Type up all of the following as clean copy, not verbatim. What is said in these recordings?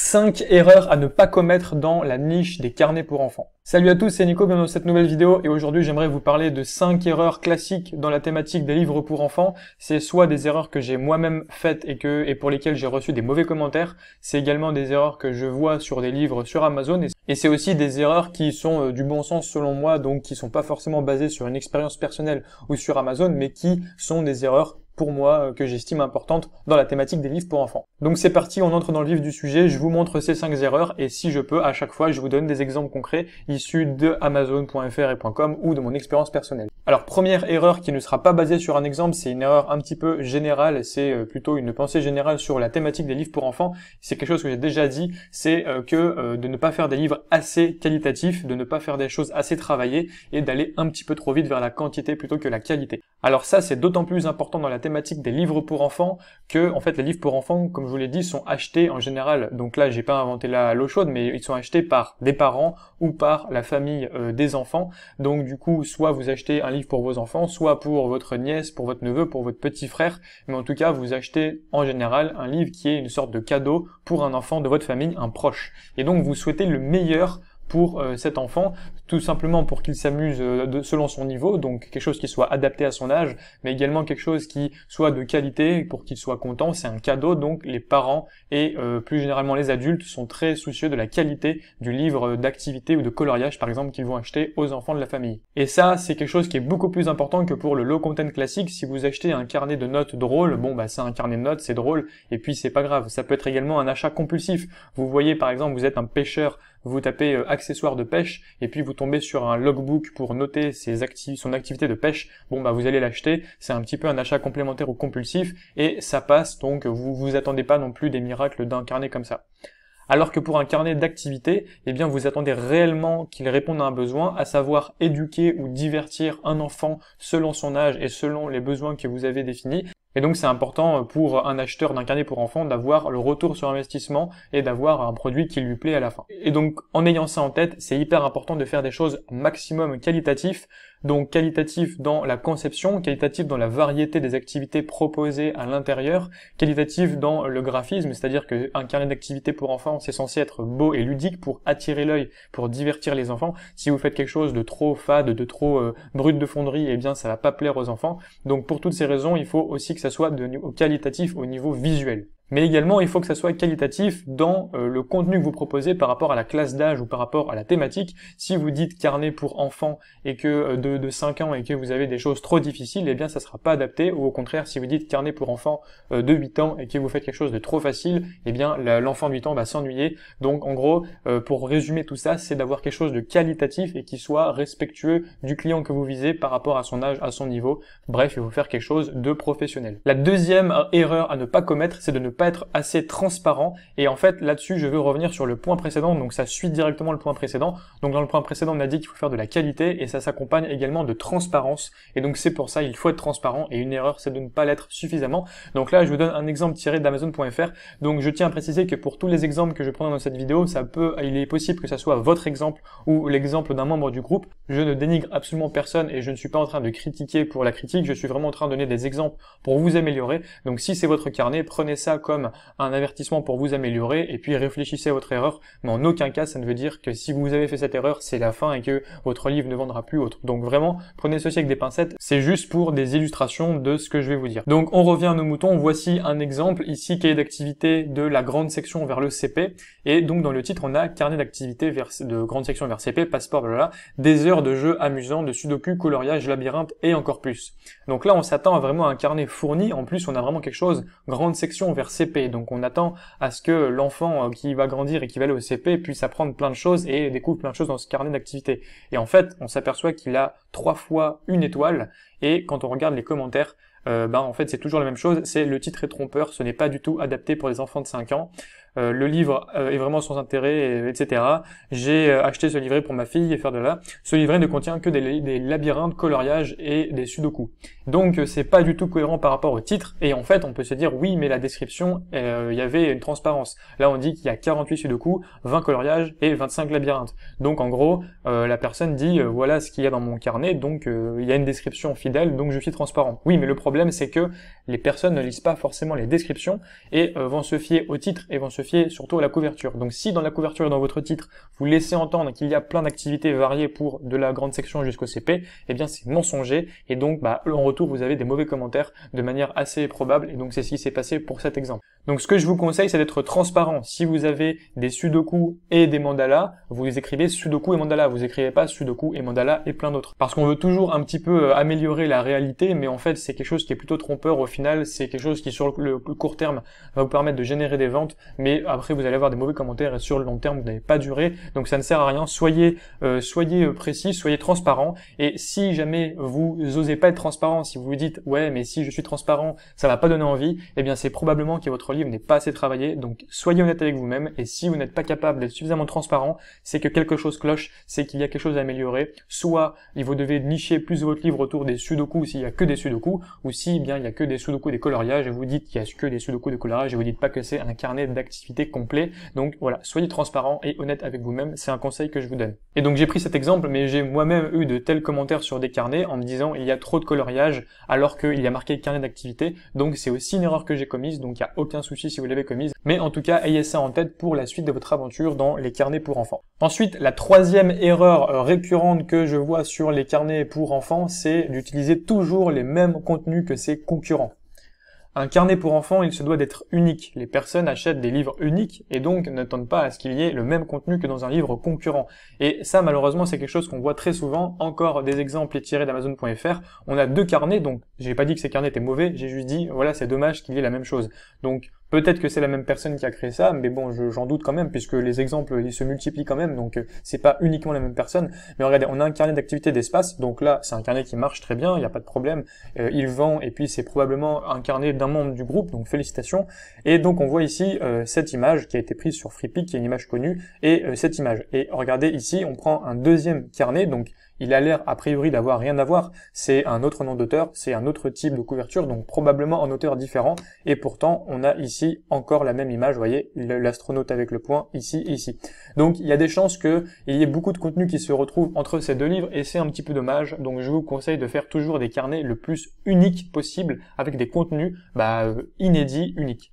5 erreurs à ne pas commettre dans la niche des carnets pour enfants. Salut à tous, c'est Nico, bienvenue dans cette nouvelle vidéo et aujourd'hui j'aimerais vous parler de 5 erreurs classiques dans la thématique des livres pour enfants. C'est soit des erreurs que j'ai moi-même faites et pour lesquelles j'ai reçu des mauvais commentaires, c'est également des erreurs que je vois sur des livres sur Amazon et c'est aussi des erreurs qui sont du bon sens selon moi, donc qui sont pas forcément basées sur une expérience personnelle ou sur Amazon, mais qui sont des erreurs pour moi que j'estime importantes dans la thématique des livres pour enfants. Donc c'est parti, on entre dans le vif du sujet, je vous montre ces 5 erreurs et si je peux, à chaque fois, je vous donne des exemples concrets issus de Amazon.fr et .com ou de mon expérience personnelle. Alors première erreur qui ne sera pas basée sur un exemple, c'est une erreur un petit peu générale, c'est plutôt une pensée générale sur la thématique des livres pour enfants. C'est quelque chose que j'ai déjà dit, c'est de ne pas faire des livres assez qualitatifs, de ne pas faire des choses assez travaillées et d'aller un petit peu trop vite vers la quantité plutôt que la qualité. Alors ça, c'est d'autant plus important dans la thématique des livres pour enfants que, en fait, les livres pour enfants, comme je vous l'ai dit, sont achetés en général. Donc là, j'ai pas inventé l'eau chaude, mais ils sont achetés par des parents ou par la famille des enfants. Donc du coup, soit vous achetez un livre pour vos enfants, soit pour votre nièce, pour votre neveu, pour votre petit frère. Mais en tout cas, vous achetez en général un livre qui est une sorte de cadeau pour un enfant de votre famille, un proche. Et donc, vous souhaitez le meilleur pour cet enfant, tout simplement pour qu'il s'amuse selon son niveau, donc quelque chose qui soit adapté à son âge, mais également quelque chose qui soit de qualité pour qu'il soit content. C'est un cadeau, donc les parents et plus généralement les adultes sont très soucieux de la qualité du livre d'activité ou de coloriage par exemple qu'ils vont acheter aux enfants de la famille. Et ça, c'est quelque chose qui est beaucoup plus important que pour le low content classique. Si vous achetez un carnet de notes drôle, bon bah c'est un carnet de notes, c'est drôle, et puis c'est pas grave. Ça peut être également un achat compulsif. Vous voyez par exemple, vous êtes un pêcheur, vous tapez accessoires de pêche et puis vous tombez sur un logbook pour noter son activité de pêche, bon bah vous allez l'acheter, c'est un petit peu un achat complémentaire ou compulsif et ça passe, donc vous attendez pas non plus des miracles d'un carnet comme ça. Alors que pour un carnet d'activité, eh bien vous attendez réellement qu'il réponde à un besoin, à savoir éduquer ou divertir un enfant selon son âge et selon les besoins que vous avez définis. Et donc c'est important pour un acheteur d'un carnet pour enfants d'avoir le retour sur investissement et d'avoir un produit qui lui plaît à la fin. Et donc en ayant ça en tête, c'est hyper important de faire des choses maximum qualitatives. Donc qualitatif dans la conception, qualitatif dans la variété des activités proposées à l'intérieur, qualitatif dans le graphisme, c'est-à-dire qu'un carnet d'activités pour enfants, c'est censé être beau et ludique pour attirer l'œil, pour divertir les enfants. Si vous faites quelque chose de trop fade, de trop brut de fonderie, eh bien ça va pas plaire aux enfants. Donc pour toutes ces raisons, il faut aussi que ça soit de niveau qualitatif au niveau visuel. Mais également, il faut que ça soit qualitatif dans le contenu que vous proposez par rapport à la classe d'âge ou par rapport à la thématique. Si vous dites carnet pour enfants et que de 5 ans et que vous avez des choses trop difficiles, eh bien ça sera pas adapté. Ou au contraire, si vous dites carnet pour enfants de 8 ans et que vous faites quelque chose de trop facile, eh bien l'enfant de 8 ans va s'ennuyer. Donc en gros, pour résumer tout ça, c'est d'avoir quelque chose de qualitatif et qui soit respectueux du client que vous visez par rapport à son âge, à son niveau. Bref, il faut faire quelque chose de professionnel. La deuxième erreur à ne pas commettre, c'est de ne pas être assez transparent. Et en fait, là-dessus, je veux revenir sur le point précédent. Donc ça suit directement le point précédent. Donc dans le point précédent, on a dit qu'il faut faire de la qualité et ça s'accompagne également de transparence. Et donc c'est pour ça, il faut être transparent et une erreur, c'est de ne pas l'être suffisamment. Donc là, je vous donne un exemple tiré d'Amazon.fr. Donc je tiens à préciser que pour tous les exemples que je prends dans cette vidéo, il est possible que ça soit votre exemple ou l'exemple d'un membre du groupe. Je ne dénigre absolument personne et je ne suis pas en train de critiquer pour la critique. Je suis vraiment en train de donner des exemples pour vous améliorer. Donc si c'est votre carnet, prenez ça comme un avertissement pour vous améliorer et puis réfléchissez à votre erreur, mais en aucun cas ça ne veut dire que si vous avez fait cette erreur c'est la fin et que votre livre ne vendra plus autre. Donc vraiment prenez ceci avec des pincettes, c'est juste pour des illustrations de ce que je vais vous dire. Donc on revient à nos moutons, voici un exemple ici cahier d'activité de la grande section vers le CP et donc dans le titre on a carnet d'activité de grande section vers CP, passeport, blablabla, des heures de jeux amusants, de sudoku, coloriage, labyrinthe et encore plus. Donc là on s'attend à vraiment un carnet fourni, en plus on a vraiment quelque chose, grande section vers CP, donc on attend à ce que l'enfant qui va grandir et qui va aller au CP puisse apprendre plein de choses et découvre plein de choses dans ce carnet d'activité. Et en fait, on s'aperçoit qu'il a 3 fois une étoile, et quand on regarde les commentaires, en fait c'est toujours la même chose, c'est le titre est trompeur, ce n'est pas du tout adapté pour les enfants de 5 ans. Le livre est vraiment sans intérêt, etc. J'ai acheté ce livret pour ma fille et faire de là. Ce livret ne contient que des labyrinthes, coloriages et des sudoku. Donc c'est pas du tout cohérent par rapport au titre. Et en fait, on peut se dire oui, mais la description, il y avait une transparence. Là, on dit qu'il y a 48 sudoku, 20 coloriages et 25 labyrinthes. Donc en gros, la personne dit voilà ce qu'il y a dans mon carnet. Donc il y a une description fidèle, donc je suis transparent. Oui, mais le problème c'est que les personnes ne lisent pas forcément les descriptions et vont se fier au titre et vont se fiez surtout à la couverture. Donc si dans la couverture et dans votre titre, vous laissez entendre qu'il y a plein d'activités variées pour de la grande section jusqu'au CP, eh bien c'est mensonger, et donc en retour vous avez des mauvais commentaires de manière assez probable, et donc c'est ce qui s'est passé pour cet exemple. Donc ce que je vous conseille, c'est d'être transparent. Si vous avez des sudoku et des mandalas, vous écrivez sudoku et mandala, vous écrivez pas sudoku et mandala et plein d'autres. Parce qu'on veut toujours un petit peu améliorer la réalité, mais en fait c'est quelque chose qui est plutôt trompeur au final, c'est quelque chose qui sur le court terme va vous permettre de générer des ventes, mais après vous allez avoir des mauvais commentaires et sur le long terme vous n'allez pas durer, donc ça ne sert à rien. Soyez précis, soyez transparent, et si jamais vous osez pas être transparent, si vous vous dites ouais mais si je suis transparent ça va pas donner envie, eh bien c'est probablement que votre livre n'est pas assez travaillé. Donc soyez honnête avec vous-même, et si vous n'êtes pas capable d'être suffisamment transparent, c'est que quelque chose cloche, c'est qu'il y a quelque chose à améliorer. Soit vous devez nicher plus votre livre autour des sudoku s'il y a que des sudoku, ou si bien il y a que des sudoku des coloriages et vous dites qu'il y a que des sudoku des coloriages et vous dites pas que c'est un carnet d'activités complet. Donc voilà, soyez transparent et honnête avec vous-même, c'est un conseil que je vous donne. Et donc j'ai pris cet exemple, mais j'ai moi-même eu de tels commentaires sur des carnets en me disant il y a trop de coloriage alors qu'il y a marqué carnet d'activités, donc c'est aussi une erreur que j'ai commise, donc il n'y a aucun souci si vous l'avez commise, mais en tout cas ayez ça en tête pour la suite de votre aventure dans les carnets pour enfants. Ensuite, la troisième erreur récurrente que je vois sur les carnets pour enfants, c'est d'utiliser toujours les mêmes contenus que ses concurrents. Un carnet pour enfants, il se doit d'être unique. Les personnes achètent des livres uniques et donc n'attendent pas à ce qu'il y ait le même contenu que dans un livre concurrent. Et ça, malheureusement, c'est quelque chose qu'on voit très souvent. Encore des exemples tirés d'Amazon.fr. On a deux carnets, donc j'ai pas dit que ces carnets étaient mauvais, j'ai juste dit, voilà, c'est dommage qu'il y ait la même chose. Donc, peut-être que c'est la même personne qui a créé ça, mais bon, j'en doute quand même, puisque les exemples, ils se multiplient quand même, donc c'est pas uniquement la même personne. Mais regardez, on a un carnet d'activité d'espace, donc là, c'est un carnet qui marche très bien, il n'y a pas de problème. Il vend, et puis c'est probablement un carnet d'un membre du groupe, donc félicitations. Et donc on voit ici cette image qui a été prise sur Freepik, qui est une image connue, et cette image. Et regardez ici, on prend un deuxième carnet, donc il a l'air a priori d'avoir rien à voir, c'est un autre nom d'auteur, c'est un autre type de couverture, donc probablement un auteur différent, et pourtant on a ici encore la même image, vous voyez, l'astronaute avec le point, ici et ici. Donc il y a des chances qu'il y ait beaucoup de contenu qui se retrouve entre ces deux livres, et c'est un petit peu dommage, donc je vous conseille de faire toujours des carnets le plus uniques possible, avec des contenus inédits, uniques.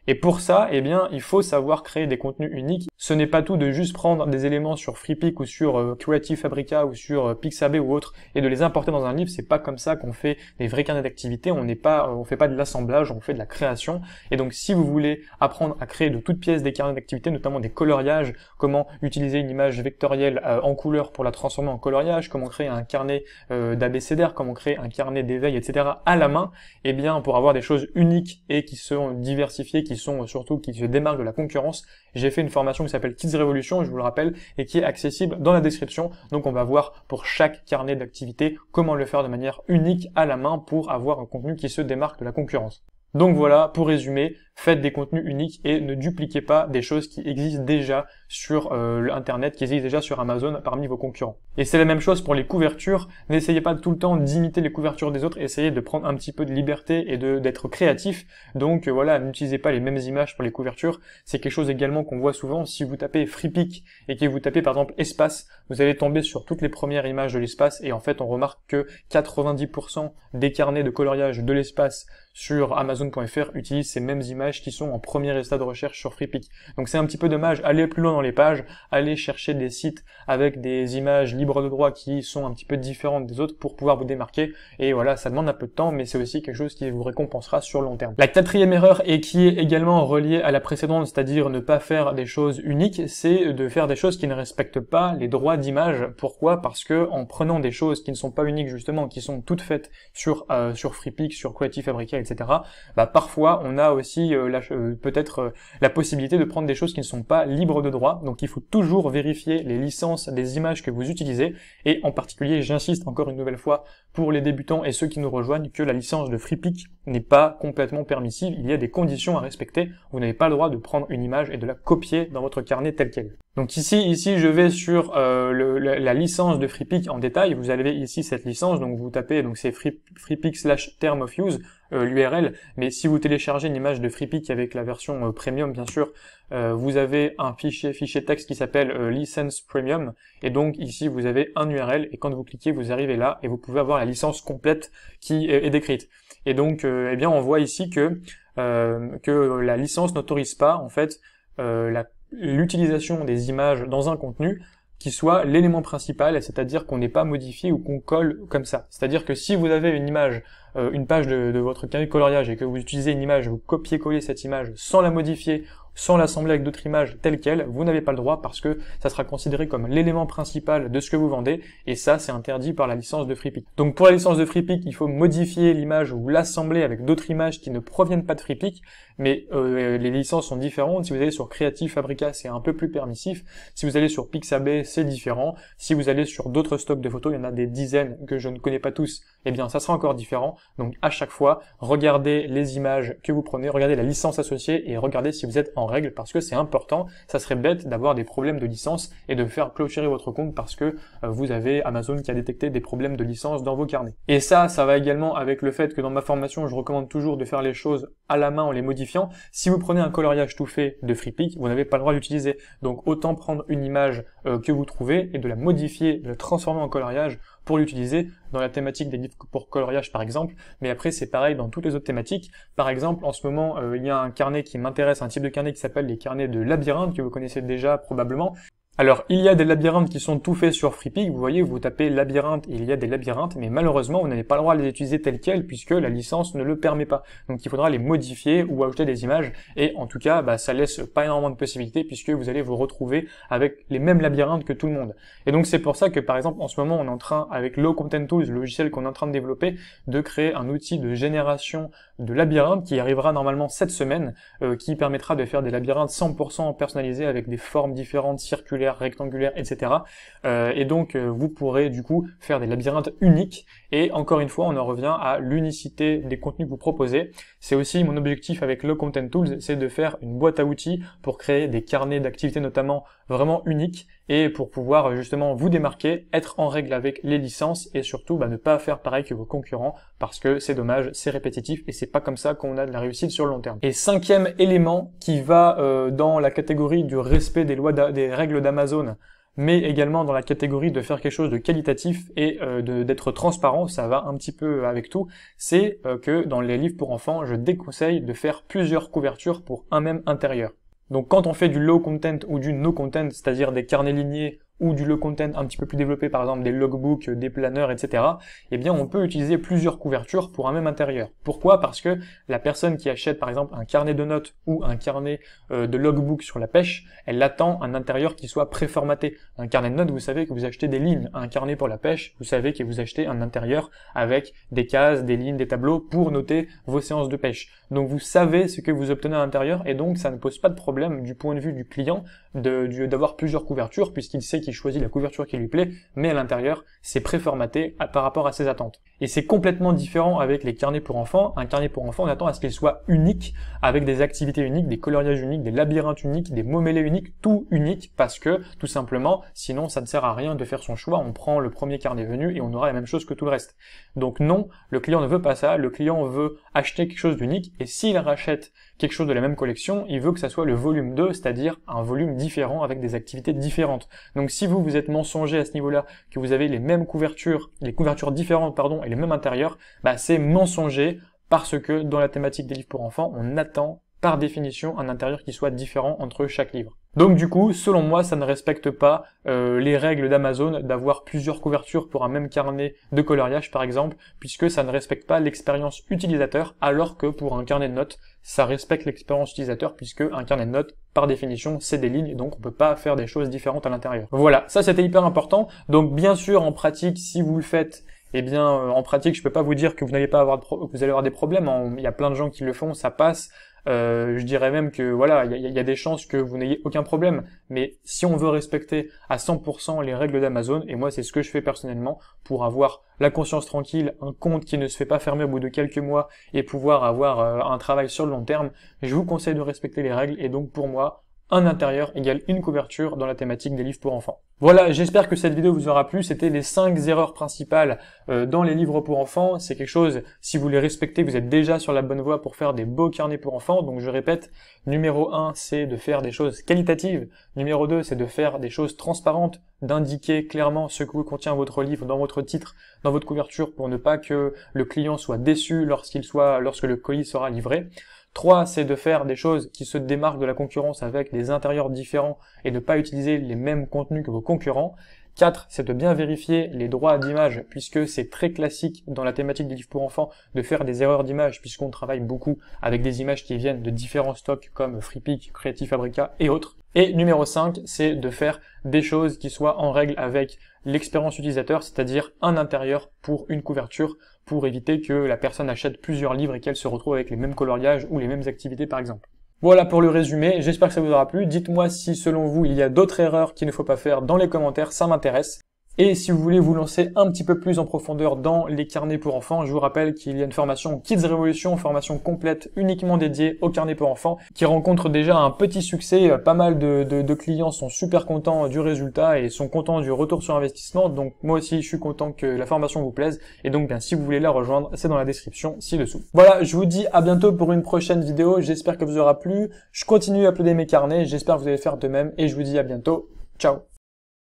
Et pour ça, eh bien, il faut savoir créer des contenus uniques. Ce n'est pas tout de juste prendre des éléments sur Freepik ou sur Creative Fabrica ou sur Pixabay ou autre et de les importer dans un livre. C'est pas comme ça qu'on fait des vrais carnets d'activité. On fait pas de l'assemblage, on fait de la création. Et donc, si vous voulez apprendre à créer de toutes pièces des carnets d'activité, notamment des coloriages, comment utiliser une image vectorielle en couleur pour la transformer en coloriage, comment créer un carnet d'abécédaire, comment créer un carnet d'éveil, etc. à la main, eh bien, pour avoir des choses uniques et qui sont diversifiées, qui se démarquent de la concurrence, j'ai fait une formation qui s'appelle Kids Revolution, je vous le rappelle, et qui est accessible dans la description. Donc on va voir pour chaque carnet d'activité comment le faire de manière unique à la main pour avoir un contenu qui se démarque de la concurrence. Donc voilà, pour résumer, faites des contenus uniques et ne dupliquez pas des choses qui existent déjà sur Internet, qui existent déjà sur Amazon parmi vos concurrents. Et c'est la même chose pour les couvertures. N'essayez pas tout le temps d'imiter les couvertures des autres, essayez de prendre un petit peu de liberté et d'être créatif. Donc voilà, n'utilisez pas les mêmes images pour les couvertures. C'est quelque chose également qu'on voit souvent. Si vous tapez Freepik et que vous tapez par exemple espace, vous allez tomber sur toutes les premières images de l'espace et en fait on remarque que 90% des carnets de coloriage de l'espace sur Amazon.fr utilisent ces mêmes images qui sont en premier résultat de recherche sur Freepik. Donc c'est un petit peu dommage, allez plus loin dans les pages, allez chercher des sites avec des images libres de droit qui sont un petit peu différentes des autres pour pouvoir vous démarquer. Et voilà, ça demande un peu de temps, mais c'est aussi quelque chose qui vous récompensera sur le long terme. La quatrième erreur, et qui est également reliée à la précédente, c'est-à-dire ne pas faire des choses uniques, c'est de faire des choses qui ne respectent pas les droits d'image. Pourquoi? Parce que en prenant des choses qui ne sont pas uniques justement, qui sont toutes faites sur Freepik, sur Creative Fabrica, etc., parfois on a aussi peut-être la possibilité de prendre des choses qui ne sont pas libres de droit. Donc il faut toujours vérifier les licences des images que vous utilisez, et en particulier, j'insiste encore une nouvelle fois pour les débutants et ceux qui nous rejoignent, que la licence de Freepik n'est pas complètement permissive. Il y a des conditions à respecter. Vous n'avez pas le droit de prendre une image et de la copier dans votre carnet tel quel. Donc ici je vais sur la licence de Freepik en détail. Vous avez ici cette licence, donc vous tapez, donc c'est Freepik/term of use, l'URL, mais si vous téléchargez une image de Freepik avec la version premium, bien sûr, vous avez un fichier texte qui s'appelle license premium, et donc ici vous avez un URL, et quand vous cliquez, vous arrivez là, et vous pouvez avoir la licence complète qui est décrite. Et donc, eh bien, on voit ici que la licence n'autorise pas, en fait, l'utilisation des images dans un contenu qui soit l'élément principal, c'est-à-dire qu'on n'ait pas modifié ou qu'on colle comme ça. C'est-à-dire que si vous avez une image, une page de votre carnet de coloriage et que vous utilisez une image, vous copiez-collez cette image sans la modifier, sans l'assembler avec d'autres images telles quelles, vous n'avez pas le droit parce que ça sera considéré comme l'élément principal de ce que vous vendez et ça c'est interdit par la licence de FreePic. Donc pour la licence de FreePic, il faut modifier l'image ou l'assembler avec d'autres images qui ne proviennent pas de FreePic, mais les licences sont différentes. Si vous allez sur Creative Fabrica, c'est un peu plus permissif. Si vous allez sur Pixabay, c'est différent. Si vous allez sur d'autres stocks de photos, il y en a des dizaines que je ne connais pas tous, eh bien ça sera encore différent. Donc à chaque fois, regardez les images que vous prenez, regardez la licence associée et regardez si vous êtes en règle parce que c'est important. Ça serait bête d'avoir des problèmes de licence et de faire clôturer votre compte parce que vous avez Amazon qui a détecté des problèmes de licence dans vos carnets. Et ça va également avec le fait que dans ma formation, je recommande toujours de faire les choses à la main en les modifiant. Si vous prenez un coloriage tout fait de FreePic, vous n'avez pas le droit d'utiliser. Donc autant prendre une image que vous trouvez et de la modifier, de la transformer en coloriage pour l'utiliser dans la thématique des livres pour coloriage par exemple, mais après c'est pareil dans toutes les autres thématiques. Par exemple, en ce moment, il y a un carnet qui m'intéresse, un type de carnet qui s'appelle les carnets de labyrinthe, que vous connaissez déjà probablement. Alors, il y a des labyrinthes qui sont tout faits sur FreePic, vous voyez, vous tapez labyrinthe, il y a des labyrinthes, mais malheureusement, vous n'avez pas le droit de les utiliser tels quels, puisque la licence ne le permet pas. Donc il faudra les modifier ou ajouter des images, et en tout cas, ça laisse pas énormément de possibilités, puisque vous allez vous retrouver avec les mêmes labyrinthes que tout le monde. Et donc c'est pour ça que, par exemple, en ce moment, on est en train, avec Low Content Tools, le logiciel qu'on est en train de développer, de créer un outil de génération de labyrinthes qui arrivera normalement cette semaine, qui permettra de faire des labyrinthes 100% personnalisés avec des formes différentes, circulaires, rectangulaires, etc. Et donc vous pourrez du coup faire des labyrinthes uniques et encore une fois on en revient à l'unicité des contenus que vous proposez. C'est aussi mon objectif avec Low Content Tools, c'est de faire une boîte à outils pour créer des carnets d'activités notamment vraiment uniques et pour pouvoir justement vous démarquer, être en règle avec les licences et surtout ne pas faire pareil que vos concurrents parce que c'est dommage, c'est répétitif et c'est pas comme ça qu'on a de la réussite sur le long terme. Et cinquième élément qui va dans la catégorie du respect des lois des règles d'Amazon, mais également dans la catégorie de faire quelque chose de qualitatif et d'être transparent, ça va un petit peu avec tout, c'est que dans les livres pour enfants, je déconseille de faire plusieurs couvertures pour un même intérieur. Donc quand on fait du low content ou du no content, c'est-à-dire des carnets lignés ou du low content un petit peu plus développé, par exemple des logbooks, des planeurs, etc., eh bien on peut utiliser plusieurs couvertures pour un même intérieur. Pourquoi? Parce que la personne qui achète par exemple un carnet de notes ou un carnet de logbook sur la pêche, elle attend un intérieur qui soit préformaté. Un carnet de notes, vous savez que vous achetez des lignes. Un carnet pour la pêche, vous savez que vous achetez un intérieur avec des cases, des lignes, des tableaux pour noter vos séances de pêche. Donc vous savez ce que vous obtenez à l'intérieur et donc ça ne pose pas de problème du point de vue du client d'avoir plusieurs couvertures puisqu'il sait qu'il choisit la couverture qui lui plaît, mais à l'intérieur, c'est préformaté par rapport à ses attentes. Et c'est complètement différent avec les carnets pour enfants. Un carnet pour enfants, on attend à ce qu'il soit unique, avec des activités uniques, des coloriages uniques, des labyrinthes uniques, des mots mêlés uniques, tout unique, parce que, tout simplement, sinon ça ne sert à rien de faire son choix, on prend le premier carnet venu et on aura la même chose que tout le reste. Donc non, le client ne veut pas ça, le client veut acheter quelque chose d'unique, et s'il rachète quelque chose de la même collection, il veut que ça soit le volume 2, c'est-à-dire un volume différent avec des activités différentes. Donc si vous êtes mensonger à ce niveau-là, que vous avez les mêmes couvertures, les couvertures différentes, pardon, et les mêmes intérieurs, c'est mensonger parce que dans la thématique des livres pour enfants, on attend par définition un intérieur qui soit différent entre chaque livre. Donc du coup, selon moi, ça ne respecte pas les règles d'Amazon d'avoir plusieurs couvertures pour un même carnet de coloriage par exemple, puisque ça ne respecte pas l'expérience utilisateur, alors que pour un carnet de notes, ça respecte l'expérience utilisateur, puisque un carnet de notes, par définition, c'est des lignes, donc on peut pas faire des choses différentes à l'intérieur. Voilà, ça c'était hyper important. Donc bien sûr, en pratique, si vous le faites, eh bien, en pratique, je peux pas vous dire que vous n'allez pas avoir que vous allez avoir des problèmes. Il y a plein de gens qui le font, ça passe. Je dirais même que voilà, il y a des chances que vous n'ayez aucun problème. Mais si on veut respecter à 100% les règles d'Amazon, et moi c'est ce que je fais personnellement pour avoir la conscience tranquille, un compte qui ne se fait pas fermer au bout de quelques mois et pouvoir avoir un travail sur le long terme, je vous conseille de respecter les règles. Et donc pour moi, un intérieur égale une couverture dans la thématique des livres pour enfants. Voilà, j'espère que cette vidéo vous aura plu. C'était les 5 erreurs principales dans les livres pour enfants. C'est quelque chose, si vous les respectez, vous êtes déjà sur la bonne voie pour faire des beaux carnets pour enfants. Donc je répète, numéro 1, c'est de faire des choses qualitatives. Numéro 2, c'est de faire des choses transparentes, d'indiquer clairement ce que contient votre livre dans votre titre, dans votre couverture, pour ne pas que le client soit déçu lorsque le colis sera livré. 3, c'est de faire des choses qui se démarquent de la concurrence avec des intérieurs différents et de ne pas utiliser les mêmes contenus que vos concurrents. 4, c'est de bien vérifier les droits d'image puisque c'est très classique dans la thématique des livres pour enfants de faire des erreurs d'image puisqu'on travaille beaucoup avec des images qui viennent de différents stocks comme Freepik, Creative Fabrica et autres. Et numéro 5, c'est de faire des choses qui soient en règle avec l'expérience utilisateur, c'est-à-dire un intérieur pour une couverture pour éviter que la personne achète plusieurs livres et qu'elle se retrouve avec les mêmes coloriages ou les mêmes activités par exemple. Voilà pour le résumé, j'espère que ça vous aura plu. Dites-moi si selon vous il y a d'autres erreurs qu'il ne faut pas faire dans les commentaires, ça m'intéresse. Et si vous voulez vous lancer un petit peu plus en profondeur dans les carnets pour enfants, je vous rappelle qu'il y a une formation Kids Revolution, formation complète uniquement dédiée aux carnets pour enfants, qui rencontre déjà un petit succès. Pas mal de clients sont super contents du résultat et sont contents du retour sur investissement. Donc moi aussi je suis content que la formation vous plaise. Et donc bien si vous voulez la rejoindre, c'est dans la description ci-dessous. Voilà, je vous dis à bientôt pour une prochaine vidéo. J'espère que vous aura plu. Je continue à uploader mes carnets, j'espère que vous allez faire de même et je vous dis à bientôt. Ciao.